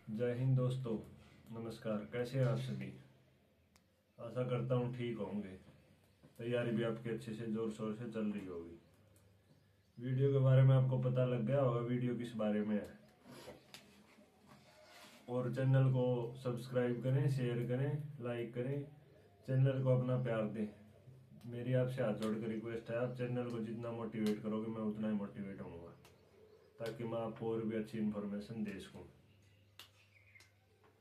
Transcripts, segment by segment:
जय हिंद दोस्तों, नमस्कार। कैसे हैं आप सभी? आशा करता हूँ ठीक होंगे। तैयारी भी आपकी अच्छे से जोर शोर से चल रही होगी। वीडियो के बारे में आपको पता लग गया होगा वीडियो किस बारे में है, और चैनल को सब्सक्राइब करें, शेयर करें, लाइक करें, चैनल को अपना प्यार दें। मेरी आपसे हाथ जोड़ कर रिक्वेस्ट है, आप चैनल को जितना मोटिवेट करोगे मैं उतना ही मोटिवेट होऊंगा, ताकि मैं आपको और भी अच्छी इन्फॉर्मेशन दे सकूँ।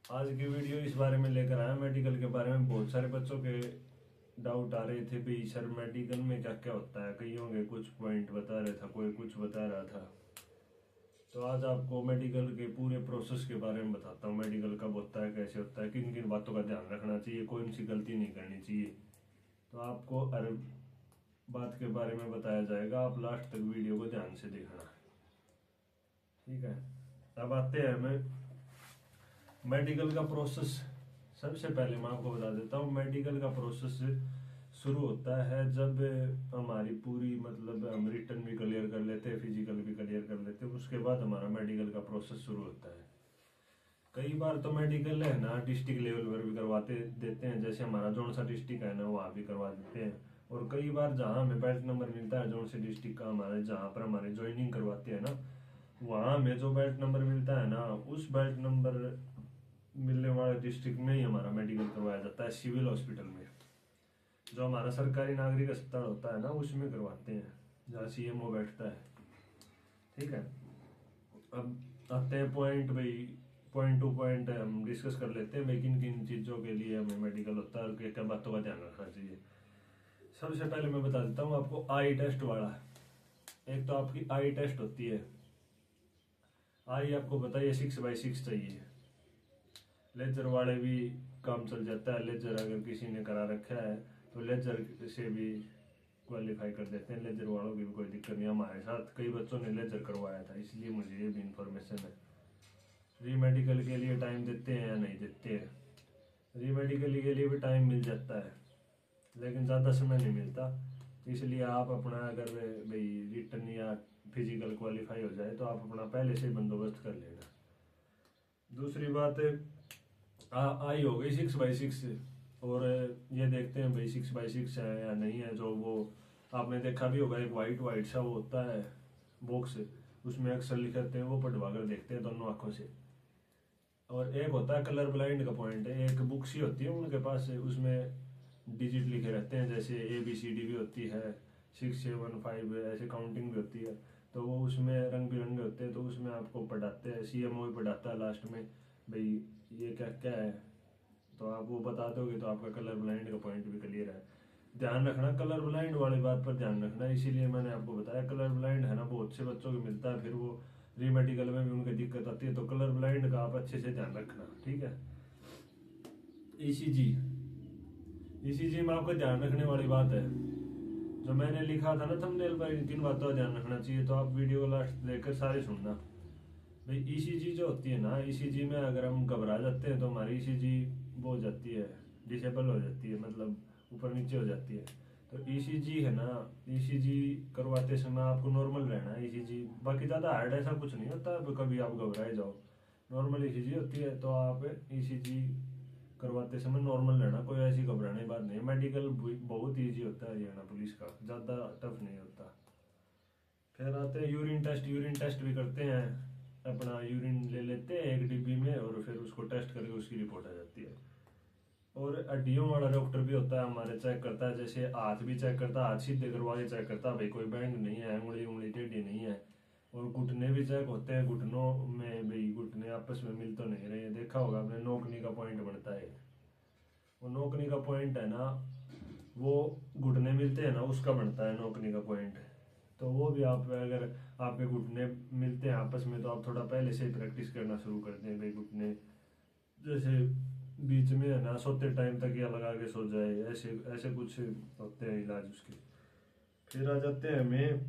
आज की वीडियो इस बारे में लेकर आया, मेडिकल के बारे में। बहुत सारे बच्चों के डाउट आ रहे थे भाई सर मेडिकल में क्या क्या होता है। कईयों के कुछ पॉइंट बता रहे था, कोई कुछ बता रहा था। तो आज आपको मेडिकल के पूरे प्रोसेस के बारे में बताता हूँ। मेडिकल कब होता है, कैसे होता है, किन किन बातों का ध्यान रखना चाहिए, कौन सी गलती नहीं करनी चाहिए। तो आपको हर बात के बारे में बताया जाएगा। आप लास्ट तक वीडियो को ध्यान से देखना, ठीक है। अब आते हैं हमें मेडिकल का प्रोसेस। सबसे पहले मैं आपको बता देता हूँ, मेडिकल का प्रोसेस शुरू होता है जब हमारी पूरी हम रिटर्न भी क्लियर कर लेते हैं, फिजिकल भी क्लियर कर लेते हैं। उसके बाद हमारा मेडिकल का प्रोसेस शुरू होता है। कई बार तो मेडिकल है ना डिस्ट्रिक्ट लेवल पर भी करवाते देते हैं, जैसे हमारा जौन सा डिस्ट्रिक्ट है ना वहाँ भी करवा देते हैं। और कई बार जहाँ हमें बेल्ट नंबर मिलता है, जौन से डिस्ट्रिक्ट का हमारे जहाँ पर हमारे ज्वाइनिंग करवाते हैं ना, वहाँ हमें जो बेल्ट नंबर मिलता है ना, उस बेल्ट नंबर मिलने वाले डिस्ट्रिक्ट में ही हमारा मेडिकल करवाया जाता है। सिविल हॉस्पिटल में, जो हमारा सरकारी नागरिक अस्पताल होता है ना, उसमें करवाते हैं, जहाँ सीएमओ बैठता है, ठीक है। अब आते हैं पॉइंट भाई, पॉइंट टू पॉइंट हम डिस्कस कर लेते हैं भाई किन किन चीज़ों के लिए हमें मेडिकल होता है और क्या क्या बातों का ध्यान रखना चाहिए। सबसे पहले मैं बता देता हूँ आपको आई टेस्ट वाला। एक तो आपकी आई टेस्ट होती है। आई आपको बताइए 6x6 चाहिए। लेजर वाले भी काम चल जाता है। लेजर अगर किसी ने करा रखा है तो लेजर से भी क्वालिफाई कर देते हैं। लेजर वालों की भी कोई दिक्कत नहीं। हमारे साथ कई बच्चों ने लेजर करवाया था, इसलिए मुझे ये भी इंफॉर्मेशन है। री मेडिकल के लिए टाइम देते हैं या नहीं देते हैं? री मेडिकल के लिए भी टाइम मिल जाता है, लेकिन ज़्यादा समय नहीं मिलता। इसलिए आप अपना अगर भाई रिटर्न या फिजिकल क्वालिफाई हो जाए तो आप अपना पहले से बंदोबस्त कर लेना। दूसरी बात आई हो गई 6x6, और ये देखते हैं भाई 6x6 है या नहीं है। जो वो आपने देखा भी होगा, एक वाइट वाइट सा वो होता है बॉक्स, उसमें अक्सर लिखे होते हैं, वो पढ़वा कर देखते हैं दोनों आंखों से। और एक होता है कलर ब्लाइंड का पॉइंट है, एक बुक सी होती है उनके पास, उसमें डिजिट लिखे रहते हैं, जैसे ABCD भी होती है, 6 7 5 ऐसे काउंटिंग भी होती है। तो वो उसमें रंग बिरंगे होते हैं, तो उसमें आपको पढ़ाते हैं, सीएमओ भी पढ़ाता है लास्ट में भाई ये क्या क्या है। तो आप वो बता दोगे तो आपका कलर ब्लाइंड का पॉइंट भी क्लियर है। ध्यान रखना कलर ब्लाइंड वाली बात पर ध्यान रखना, इसीलिए मैंने आपको बताया। कलर ब्लाइंड है ना, बहुत से बच्चों को मिलता है, फिर वो री मेडिकल में भी उनकी दिक्कत आती है। तो कलर ब्लाइंड का आप अच्छे से ध्यान रखना, ठीक है। ECG, ECG में आपको ध्यान रखने वाली बात है, जो मैंने लिखा था ना थंबनेल पर, किन बातों का ध्यान रखना चाहिए, तो आप वीडियो को लास्ट देखकर सारे सुनना भाई। ECG जो होती है ना, ECG में अगर हम घबरा जाते हैं तो हमारी ECG वो हो जाती है, डिसेबल हो जाती है, ऊपर नीचे हो जाती है। तो ECG है ना, ECG करवाते समय आपको नॉर्मल रहना है। ECG बाकी ज़्यादा हार्ड ऐसा कुछ नहीं होता, कभी आप घबराए जाओ। नॉर्मल ECG होती है, तो आप ECG करवाते समय नॉर्मल रहना, कोई ऐसी घबराने की बात नहीं है। मेडिकल बहुत ईजी होता है हरियाणा पुलिस का, ज़्यादा टफ नहीं होता। फिर आते हैं यूरिन टेस्ट। यूरिन टेस्ट भी करते हैं, अपना यूरिन ले लेते हैं एक डिब्बी में, और फिर उसको टेस्ट करके उसकी रिपोर्ट आ जाती है। और हड्डियों वाला डॉक्टर भी होता है हमारे, चेक करता है, जैसे हाथ भी चेक करता है, हाथ सीधे करवा के चेक करता है भाई कोई बैंड नहीं है, उंगली उंगली टेढ़ी नहीं है। और घुटने भी चेक होते हैं, घुटनों में भाई घुटने आपस में मिल तो नहीं रहे। देखा होगा आपने, नोकनी का पॉइंट बनता है, वो नोकनी का पॉइंट है ना, वो घुटने मिलते हैं ना, उसका बनता है नोकनी का पॉइंट। तो वो भी आप अगर आपके घुटने मिलते हैं आपस में, तो आप थोड़ा पहले से ही प्रैक्टिस करना शुरू कर दें भाई। घुटने जैसे बीच में है ना, सोते टाइम तक या लगा के सो जाए, ऐसे ऐसे कुछ होते हैं इलाज उसके। फिर आ जाते हैं हमें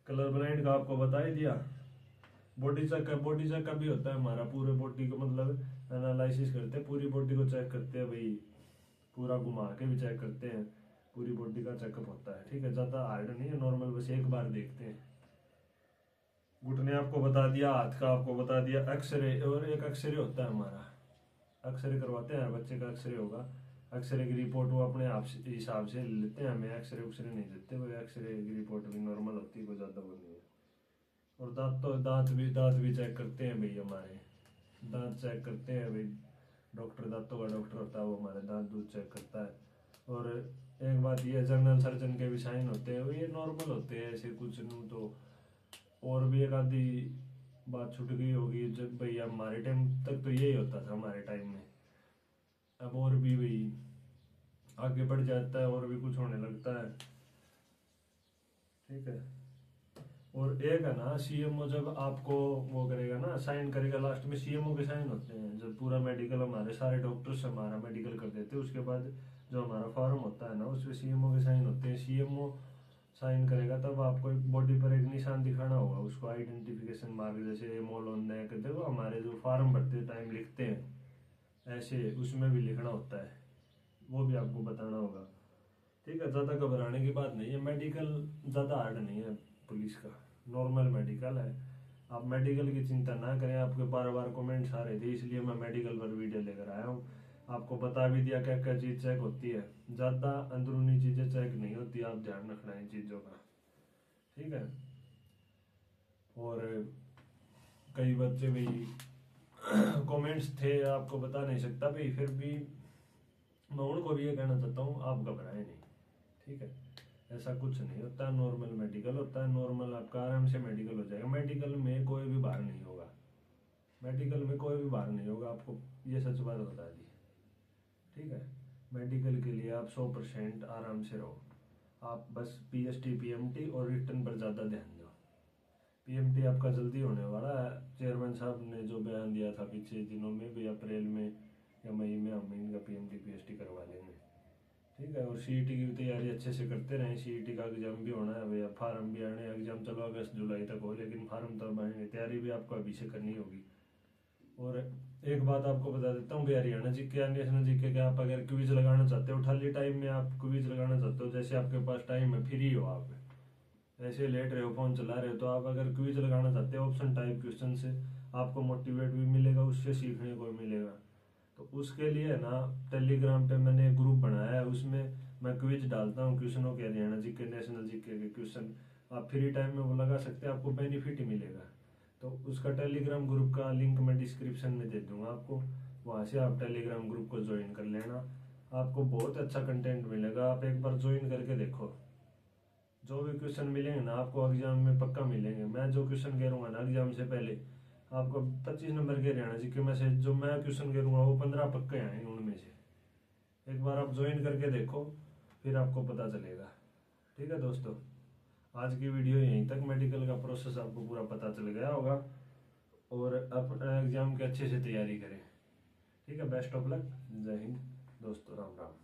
कलर ब्लाइंड का, आपको बता ही दिया। बॉडी चेकअप, बॉडी चेकअप भी होता है हमारा, पूरे बॉडी को एनालिसिस करते हैं, पूरी बॉडी को चेक करते हैं भाई, पूरा घुमा के भी चेक करते हैं, पूरी बॉडी का चेकअप होता है, ठीक है। ज़्यादा हार्ड नहीं है, नॉर्मल, बस एक बार देखते हैं। घुटने आपको बता दिया, हाथ का आपको बता दिया, एक्सरे, और एक एक्सरे होता है हमारा, एक्सरे करवाते हैं, बच्चे का एक्सरे होगा, एक्सरे की रिपोर्ट वो अपने आप हिसाब से लेते हैं, हमें एक्सरे उक्सरे नहीं देते, वो एक्सरे की रिपोर्ट भी नॉर्मल होती है, कोई ज़्यादा वो नहीं है। और दांत भी चेक करते हैं भाई, हमारे दांत चेक करते हैं भाई, डॉक्टर दांतों का डॉक्टर होता है, वो हमारे दांत दूध चेक करता है। और एक बात ये, जनरल सर्जन के भी साइन होते हैं, वो ये नॉर्मल होते हैं ऐसे कुछ नहीं तो। और भी एक आधी बात छूट गई होगी, जब भाई हमारे टाइम तक तो यही होता था हमारे टाइम में, अब और भी भाई आगे बढ़ जाता है और भी कुछ होने लगता है, ठीक है। और एक है ना सीएमओ, जब आपको वो करेगा ना, साइन करेगा लास्ट में, सीएमओ के साइन होते हैं, जब पूरा मेडिकल हमारे सारे डॉक्टर्स हमारा मेडिकल कर देते हैं, उसके बाद जो हमारा फॉर्म होता है ना, उसमें सीएमओ के साइन होते हैं। सीएमओ साइन करेगा तब आपको बॉडी पर एक निशान दिखाना होगा, उसको आइडेंटिफिकेशन मार्क, जैसे मोल ऑन नेक, देखो हमारे जो फॉर्म भरते टाइम लिखते हैं ऐसे, उसमें भी लिखना होता है, वो भी आपको बताना होगा, ठीक है। ज़्यादा घबराने की बात नहीं है, मेडिकल ज़्यादा हार्ड नहीं है पुलिस का, नॉर्मल मेडिकल है, आप मेडिकल की चिंता ना करें। आपके बार बार कमेंट्स आ रहे थे, इसलिए मैं मेडिकल पर वीडियो लेकर आया हूँ, आपको बता भी दिया क्या क्या चीज़ चेक होती है, ज़्यादा अंदरूनी चीज़ें चेक नहीं होती, आप ध्यान रखना इन चीज़ों का, ठीक है। और कई बच्चे भाई कमेंट्स थे, आपको बता नहीं सकता भाई, फिर भी मैं उनको भी ये कहना चाहता हूँ, आप घबराएं नहीं, ठीक है। ऐसा कुछ नहीं होता, नॉर्मल मेडिकल होता है, नॉर्मल आपका आराम से मेडिकल हो जाएगा, मेडिकल में कोई भी भार नहीं होगा, मेडिकल में कोई भी भार नहीं होगा, आपको ये सच बात बता दी, ठीक है। मेडिकल के लिए आप 100% आराम से रहो, आप बस पीएसटी पीएमटी और रिटर्न पर ज़्यादा ध्यान दो। पीएमटी आपका जल्दी होने वाला है, चेयरमैन साहब ने जो बयान दिया था पिछले दिनों में भी, अप्रैल में या मई में हम इनका पीएमटी पीएसटी करवा लेंगे, ठीक है। और सीईटी की भी तैयारी अच्छे से करते रहें, सीईटी का एग्जाम भी होना है भैया, फार्म भी आने, एग्जाम चलो अगस्त जुलाई तक हो, लेकिन फार्म तब आएंगे, तैयारी भी आपको अभी से करनी होगी। और एक बात आपको बता देता हूँ, हरियाणा जीके या नेशनल जीके के आप अगर क्विज लगाना चाहते हो, खाली टाइम में आप क्विज लगाना चाहते हो, जैसे आपके पास टाइम है, फ्री हो आप, ऐसे लेट रहे हो, फोन चला रहे हो, तो आप अगर क्विज लगाना चाहते हो ऑप्शन टाइप क्वेश्चन से, आपको मोटिवेट भी मिलेगा, उससे सीखने को मिलेगा। तो उसके लिए ना टेलीग्राम पे मैंने एक ग्रुप बनाया है, उसमें मैं क्विज डालता हूँ क्वेश्चनों के, हरियाणा जीके नेशनल जीके के क्वेश्चन, आप फ्री टाइम में वो लगा सकते हैं, आपको बेनिफिट ही मिलेगा। तो उसका टेलीग्राम ग्रुप का लिंक मैं डिस्क्रिप्शन में दे दूंगा आपको, वहाँ से आप टेलीग्राम ग्रुप को ज्वाइन कर लेना, आपको बहुत अच्छा कंटेंट मिलेगा, आप एक बार ज्वाइन करके देखो, जो भी क्वेश्चन मिलेंगे ना आपको एग्जाम में पक्का मिलेंगे। मैं जो क्वेश्चन करूँगा ना एग्जाम से पहले, आपको 25 नंबर के हरियाणा जीके में से जो मैं क्वेश्चन करूँगा वो 15 पक्के हैं उनमें से, एक बार आप ज्वाइन करके देखो, फिर आपको पता चलेगा, ठीक है दोस्तों। आज की वीडियो यहीं तक, मेडिकल का प्रोसेस आपको पूरा पता चल गया होगा, और अपना एग्जाम की अच्छे से तैयारी करें, ठीक है। बेस्ट ऑफ लक, जय हिंद दोस्तों, राम राम।